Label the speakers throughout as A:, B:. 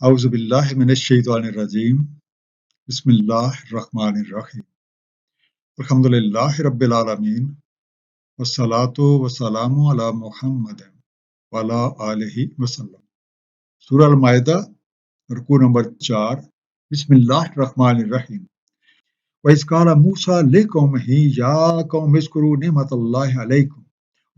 A: اعوذ باللہ من الشیطان الرجیم بسم اللہ الرحمن الرحیم الحمد للہ رب العالمین والصلاة والسلام علی محمد وعلی آلہ وسلم۔ سورہ المائدہ رکوع نمبر 4۔ بسم اللہ الرحمن الرحیم۔ وَإِذْ قَالَ مُوسَىٰ لِقَوْمِهِ يَا قَوْمِ اذْكُرُوا نِعْمَتَ اللَّهِ عَلَيْكُمْ،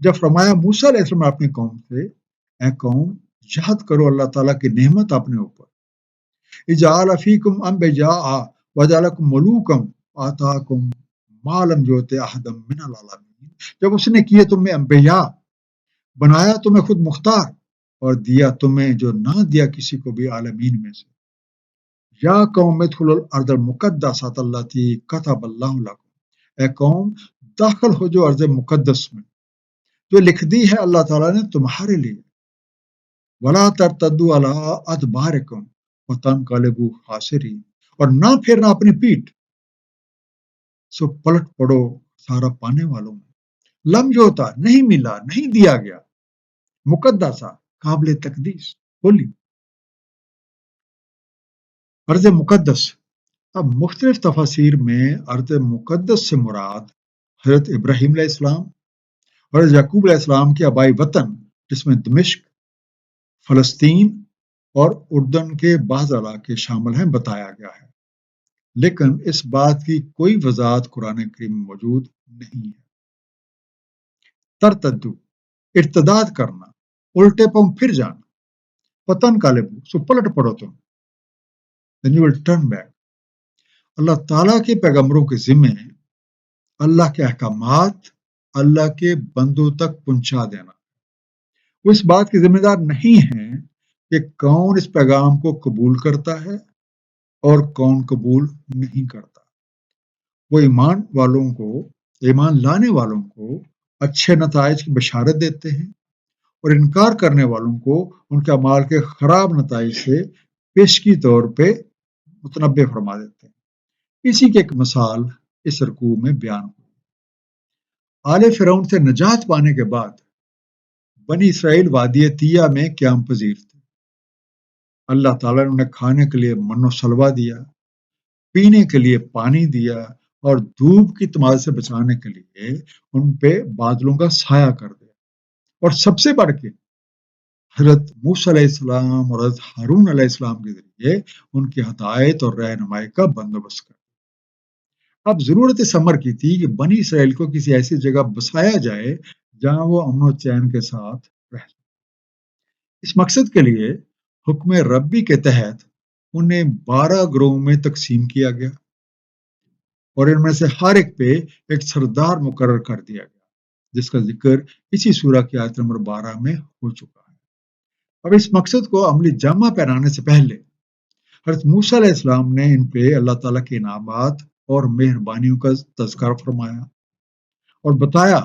A: جب فرمایا موسیٰ علیہ السلام نے اپنی قوم سے، اے قوم یاد کرو اللہ تعالیٰ کی نعمت اپنے اوپر، اجعل فیکم انبیاء وجعلکم ملوکا آتاکم ما لم یؤت احدا من العالمین، جب اس نے کیے تم میں انبیاء، بنایا تمہیں خود مختار اور دیا تمہیں جو نہ دیا کسی کو بھی عالمین میں سے۔ یا قوم ادخلوا الارض المقدسۃ التی کتب اللہ لکم، اے قوم داخل ہو جو ارض مقدس میں جو لکھ دی ہے اللہ تعالیٰ نے تمہارے لیے۔ ولا ترتدوا علی ادبارکم وتنقلبوا خاسرین، اور نہ پھرنا اپنی پیٹھ، سو پلٹ پڑو سارا پانے والوں میں۔ لم یوتا، نہیں ملا، نہیں دیا گیا، مقدسہ، قابل تقدیس، ہولی، ارض مقدس۔ اب مختلف تفاسیر میں ارض مقدس سے مراد حضرت ابراہیم علیہ السلام اور یعقوب علیہ السلام کے آبائی وطن، جس میں دمشق، فلسطین اور اردن کے بعض علاقے شامل ہیں، بتایا گیا ہے، لیکن اس بات کی کوئی وضاحت قرآن کریم میں موجود نہیں ہے۔ ترتدو، ارتداد کرنا، الٹے پاؤں پھر جانا، پتن کالبو، سو پلٹ پڑو تم، then you will turn back۔ اللہ تعالیٰ کے پیغمبروں کے ذمے اللہ کے احکامات اللہ کے بندوں تک پہنچا دینا، وہ اس بات کے ذمہ دار نہیں ہیں کہ کون اس پیغام کو قبول کرتا ہے اور کون قبول نہیں کرتا۔ وہ ایمان لانے والوں کو اچھے نتائج کی بشارت دیتے ہیں اور انکار کرنے والوں کو ان کے اعمال کے خراب نتائج سے پیشگی طور پہ متنبع فرما دیتے ہیں۔ اسی کی ایک مثال اس رکوع میں بیان ہوئی۔ آل فرعون سے نجات پانے کے بعد بنی اسرائیل وادی طیہ میں قیام پذیر تھے۔ اللہ تعالیٰ نے انہیں کھانے کے لیے من و سلوہ دیا، پینے کے لیے پانی دیا اور دھوپ کی تماز سے بچانے کے لیے ان پہ بادلوں کا سایہ کر دیا، اور سب سے بڑھ کے حضرت موسیٰ علیہ السلام اور حضرت ہارون علیہ السلام کے ذریعے ان کی ہدایت اور رہنمائی کا بندوبست کر۔ اب ضرورت اس امر کی تھی کہ بنی اسرائیل کو کسی ایسی جگہ بسایا جائے جہاں وہ امن و چین کے ساتھ رہ سکیں۔ اس مقصد کے لیے حکم ربی کے تحت انہیں 12 گروہوں میں تقسیم کیا گیا اور ان میں سے ہر ایک پہ ایک سردار مقرر کر دیا گیا، جس کا ذکر اسی سورہ کی آیت نمبر 12 میں ہو چکا ہے۔ اب اس مقصد کو عملی جامہ پہنانے سے پہلے حضرت موسیٰ علیہ السلام نے ان پہ اللہ تعالیٰ کے انعامات اور مہربانیوں کا تذکرہ فرمایا اور بتایا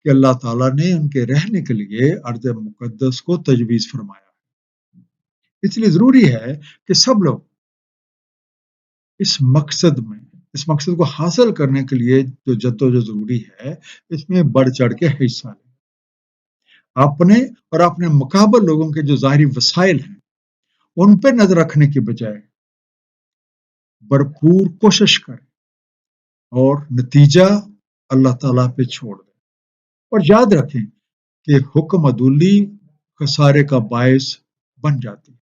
A: کہ اللہ تعالیٰ نے ان کے رہنے کے لیے ارض مقدس کو تجویز فرمایا۔ اس لیے ضروری ہے کہ سب لوگ اس مقصد کو حاصل کرنے کے لیے جو جدوجہد ضروری ہے، اس میں بڑھ چڑھ کے حصہ لیں۔ اپنے اور اپنے مقابل لوگوں کے جو ظاہری وسائل ہیں ان پہ نظر رکھنے کی بجائے بھرپور کوشش کریں اور نتیجہ اللہ تعالیٰ پہ چھوڑ دیں، اور یاد رکھیں کہ حکم عدولی خسارے کا باعث بن جاتی ہے۔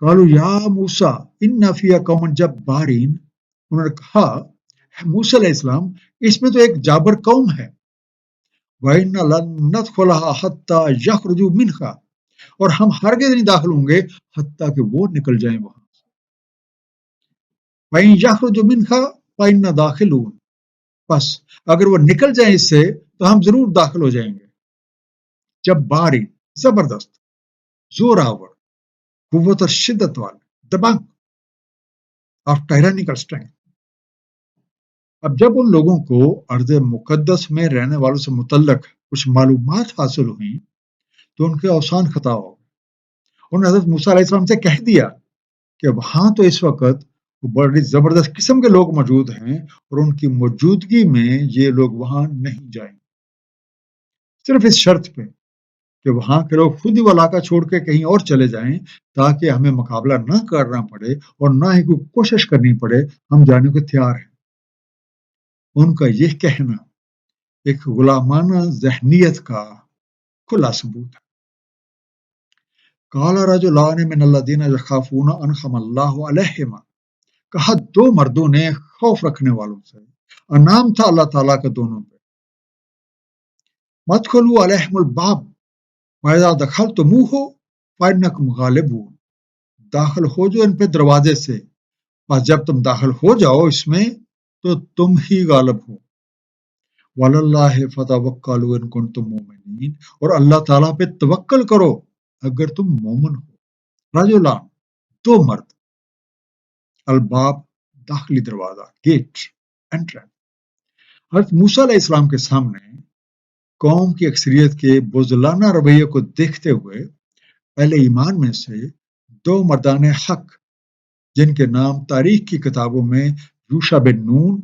A: قالوا یا موسیٰ ان فیہا قوما جبارین، انہوں نے کہا موسیٰ علیہ السلام اس میں تو ایک جابر قوم ہے، وَإِنَّا لَن نَدْخُلَهَا حَتَّى يَخْرُجُوا مِنْهَا، اور ہم ہرگز نہیں داخل ہوں گے حتیٰ کہ وہ نکل جائیں وہاں سے۔ وَإِن يَخْرُجُوا مِنْهَا فَإِنَّا دَاخِلُونَ، بس اگر وہ نکل جائیں اس سے تو ہم ضرور داخل ہو جائیں گے۔ جباری، زبردست، زور آور، قوت اور شدت والے، دبنگ، آف ٹائرینیکل اسٹرینتھ۔ اب جب ان لوگوں کو ارض مقدس میں رہنے والوں سے متعلق کچھ معلومات حاصل ہوئیں تو ان کے اوسان خطا ہو گئے۔ انہوں نے حضرت موسیٰ علیہ السلام سے کہہ دیا کہ وہاں تو اس وقت بڑی زبردست قسم کے لوگ موجود ہیں اور ان کی موجودگی میں یہ لوگ وہاں نہیں جائیں، صرف اس شرط پہ کہ وہاں کے لوگ خود ہی وہ علاقہ چھوڑ کے کہیں اور چلے جائیں تاکہ ہمیں مقابلہ نہ کرنا پڑے اور نہ ہی کوئی کوشش کرنی پڑے، ہم جانے کو تیار ہیں۔ ان کا یہ کہنا ایک غلامانہ ذہنیت کا کھلا ثبوت ہے۔ قال رجلان من الذین یخافون انعم اللہ علیہم، کہا دو مردوں نے خوف رکھنے والوں سے، انعام تھا اللہ تعالیٰ کا دونوں پہ، مدخلوا علیہم الباب وَإِذَا دَخَلْتُمُوهُ فَإِنَّكُمْ غَالِبُونَ، داخل ہو جو ان پہ دروازے سے، اور جب تم داخل ہو جاؤ اس میں تو تم ہی غالب ہو۔ وَعَلَى اللَّهِ فَتَوَكَّلُوا إِن كُنتُم مُؤْمِنِينَ، اور اللہ تعالیٰ پہ توکل کرو اگر تم مومن ہو۔ رجلان، دو مرد، الباب داخلی دروازہ، گیٹ، انٹرنس۔ حضرت موسیٰ علیہ السلام کے سامنے قوم کی اکثریت کے بزدلانہ رویے کو دیکھتے ہوئے اہل ایمان میں سے دو مردان حق، جن کے نام تاریخ کی کتابوں میں یوشع بن نون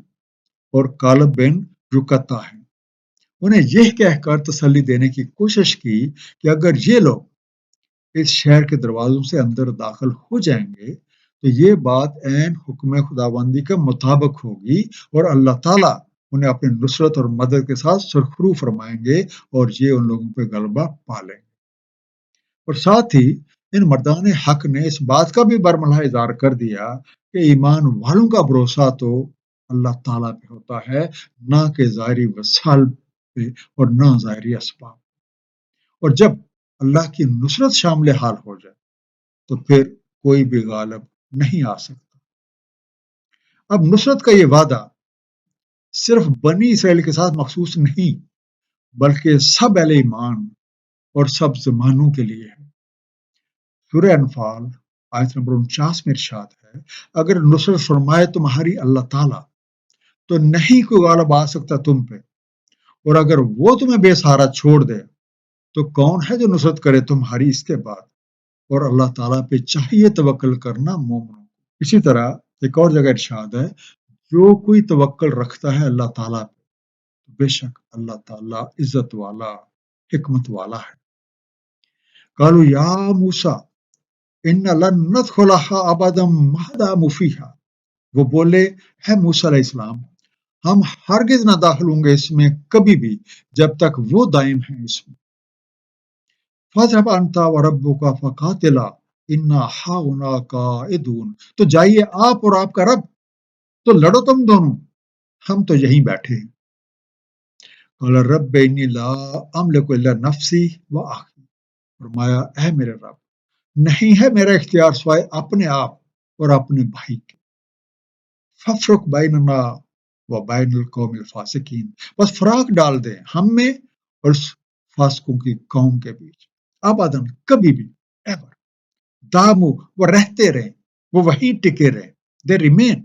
A: اور کالب بن رکتہ ہیں، انہیں یہ کہہ کر تسلی دینے کی کوشش کی کہ اگر یہ لوگ اس شہر کے دروازوں سے اندر داخل ہو جائیں گے تو یہ بات عین حکم خداوندی کے مطابق ہوگی اور اللہ تعالیٰ انہیں اپنی نصرت اور مدد کے ساتھ سرخرو فرمائیں گے اور یہ ان لوگوں پہ غلبہ پا لیں گے۔ اور ساتھ ہی ان مردان حق نے اس بات کا بھی برملا اظہار کر دیا کہ ایمان والوں کا بھروسہ تو اللہ تعالیٰ پہ ہوتا ہے، نہ کہ ظاہری وسائل پہ اور نہ ظاہری اسباب۔ اور جب اللہ کی نصرت شامل حال ہو جائے تو پھر کوئی بھی غالب نہیں آ سکتا۔ اب نصرت کا یہ وعدہ صرف بنی اسرائیل کے ساتھ مخصوص نہیں بلکہ سب اہل ایمان اور سب زمانوں کے لیے ہے۔ سورہ انفال آیت نمبر 49 میں ارشاد ہے، اگر نصرت فرمائے تمہاری اللہ تعالیٰ تو نہیں کوئی غالب آ سکتا تم پہ، اور اگر وہ تمہیں بے سہارا چھوڑ دے تو کون ہے جو نصرت کرے تمہاری اس کے بعد، اور اللہ تعالیٰ پہ چاہیے توکل کرنا مومنوں کو۔ اسی طرح ایک اور جگہ ارشاد ہے، جو کوئی توکل رکھتا ہے اللہ تعالیٰ پہ تو بے شک اللہ تعالیٰ عزت والا، حکمت والا ہے۔ قالوا یا موسیٰ ان لن ندخلها ابدا ما داموا فیہا، وہ بولے ہے موسیٰ علیہ السلام ہم ہرگز نہ داخل ہوں گے اس میں کبھی بھی جب تک وہ دائم ہیں اس میں۔ فاذهب انت وربک فقاتلا انا ہاہنا قاعدون، تو جائیے آپ اور آپ کا رب، تو لڑو تم دونوں، ہم تو یہیں بیٹھے ہیں۔ قال رب انی لا املک الا نفسی واخی، فرمایا اے میرے رب نہیں ہے میرا اختیار سوائے اپنے آپ اور اپنے بھائی کے۔ فافرق بیننا وبین القوم الفاسقین، بس فراق ڈال دیں ہم میں اور اس فاسقوں کی قوم کے بیچ۔ ابداً، کبھی بھی، ایور، دامو، وہ رہتے رہیں، وہ وہیں ٹکے رہیں، they remain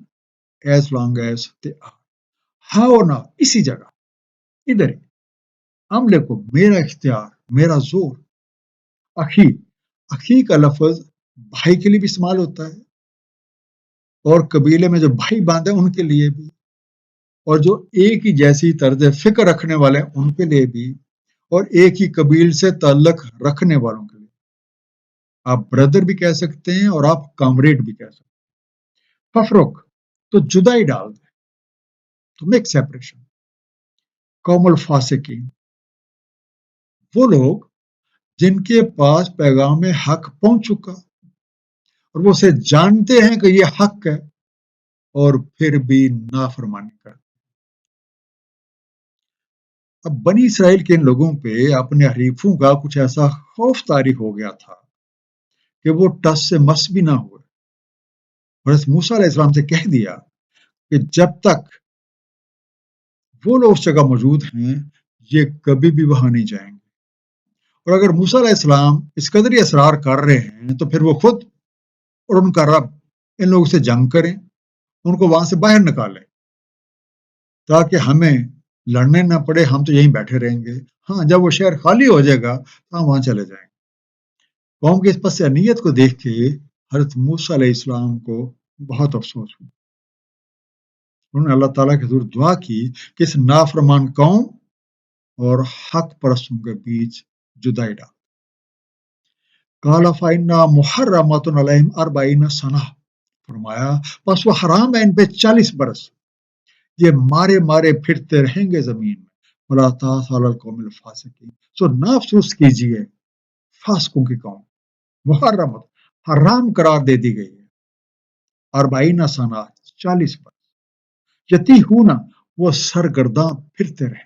A: as long as they are۔ ہاؤنا، اسی جگہ، ادھر ہی، عملے کو میرا اختیار، میرا زور۔ اخی کا لفظ بھائی کے لیے بھی استعمال ہوتا ہے، اور قبیلے میں جو بھائی باندھے ان کے لیے بھی، اور جو ایک ہی جیسی طرز فکر رکھنے والے ہیں ان کے لیے بھی، اور ایک ہی قبیل سے تعلق رکھنے والوں کے لیے۔ آپ بردر بھی کہہ سکتے ہیں اور آپ کامریڈ بھی کہہ سکتے ہیں۔ ففرق، تو جدائی ڈال دیں، تو میک سیپریشن۔ قوم الفاسقین، وہ لوگ جن کے پاس پیغام حق پہنچ چکا اور وہ اسے جانتے ہیں کہ یہ حق ہے اور پھر بھی نافرمانی کرتے۔ اب بنی اسرائیل کے ان لوگوں پہ اپنے حریفوں کا کچھ ایسا خوف طاری ہو گیا تھا کہ وہ ٹس سے مس بھی نہ ہوئے۔ حضرت موسیٰ علیہ السلام سے کہہ دیا کہ جب تک وہ لوگ اس جگہ موجود ہیں یہ کبھی بھی وہاں نہیں جائیں گے، اور اگر موسیٰ علیہ السلام اس قدر ہی اصرار کر رہے ہیں تو پھر وہ خود اور ان کا رب ان لوگوں سے جنگ کریں، ان کو وہاں سے باہر نکالیں تاکہ ہمیں لڑنے نہ پڑے، ہم تو یہیں بیٹھے رہیں گے۔ ہاں، جب وہ شہر خالی ہو جائے گا تو ہم وہاں چلے جائیں گے۔ قوم کے اس پس نیت کو دیکھ کے حضرت موسیٰ علیہ السلام کو بہت افسوس ہوا۔ انہوں نے اللہ تعالیٰ کے حضور دعا کی کہ اس نافرمان قوم اور حق پرستوں کے بیچ جدائی ڈال۔ قال فإنها محرمۃ علیہم 40 سنہ، فرمایا پس وہ حرام ہے ان پہ 40 برس، یہ مارے مارے پھرتے رہیں گے زمین میں۔ ولا تاس علی القوم الفاسقین، سو نہ افسوس کیجیے فاسقوں کی قوم، محرمت حرام قرار دے دی گئی ہے، 40 سنہ 40 برس، یتیہون وہ سرگرداں پھرتے رہیں۔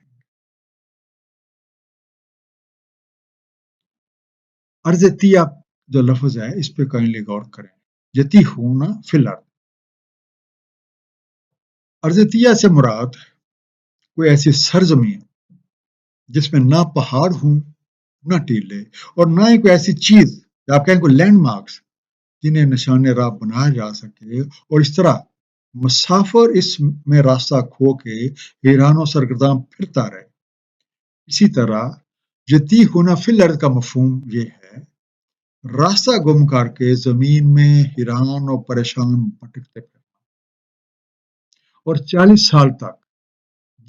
A: ارضیہ جو لفظ ہے اس پہ کائنڈلی غور کریں، یتیہون فی الارض، ارضیہ سے مراد کوئی ایسی سرزمین جس میں نہ پہاڑ ہوں نہ ٹیلے، اور نہ ہی کوئی ایسی چیز یا آپ کہیں کوئی لینڈ مارکس جنہیں نشان راہ بنایا جا سکے، اور اس طرح مسافر اس میں راستہ کھو کے حیران و سرگرداں پھرتا رہے۔ اسی طرح یتی ہونا فی الارض کا مفہوم یہ ہے، راستہ گم کر کے زمین میں حیران و پریشان بھٹکتے پھرنا۔ اور 40 سال تک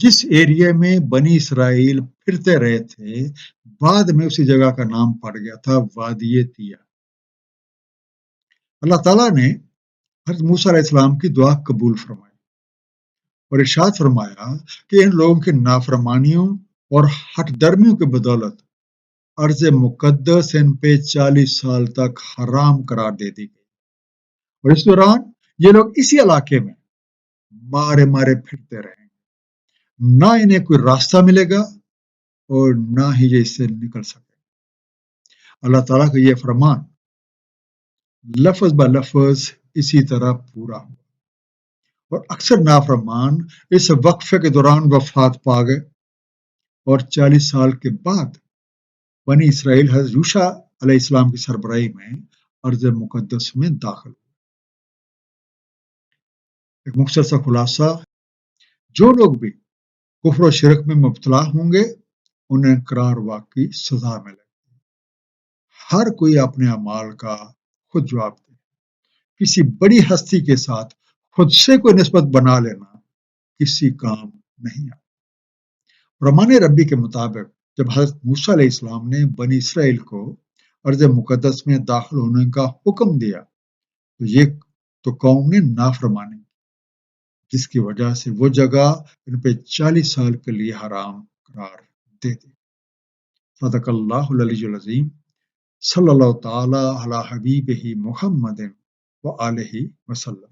A: جس ایریا میں بنی اسرائیل پھرتے رہے تھے، بعد میں اسی جگہ کا نام پڑ گیا تھا وادی تیہ۔ اللہ تعالیٰ نے حضرت موسیٰ علیہ السلام کی دعا قبول فرمائی اور ارشاد فرمایا کہ ان لوگوں کی نافرمانیوں اور ہٹ درمیوں کی بدولت ارض مقدس ان پہ 40 سال تک حرام قرار دے دی گئی، اور اس دوران یہ لوگ اسی علاقے میں مارے مارے پھرتے رہیں گے، نہ انہیں کوئی راستہ ملے گا اور نہ ہی یہ اس سے نکل سکے۔ اللہ تعالیٰ کا یہ فرمان لفظ بہ لفظ اسی طرح پورا ہوا، اور اکثر نافرمان اس وقفے کے دوران وفات پا گئے، اور 40 سال کے بعد بنی اسرائیل حضرت یوشع علیہ السلام کی سربراہی میں ارض مقدس میں داخل ہوئے۔ ایک مختصر سا خلاصہ، جو لوگ بھی کفر و شرک میں مبتلا ہوں گے انہیں قرار واقعی سزا ملے گی۔ ہر کوئی اپنے اعمال کا خود جواب دے، کسی بڑی ہستی کے ساتھ خود سے کوئی نسبت بنا لینا کسی کام نہیں آتا۔ فرمان ربی کے مطابق جب حضرت موسیٰ علیہ السلام نے بنی اسرائیل کو ارض مقدس میں داخل ہونے کا حکم دیا تو یہ تو قوم نے نافرمانی کی، جس کی وجہ سے وہ جگہ ان پہ 40 سال کے لیے حرام قرار دے دی۔ صدق اللہ العلی العظیم، صلی اللہ تعالی علی حبیبہ محمد وآلہ وسلم۔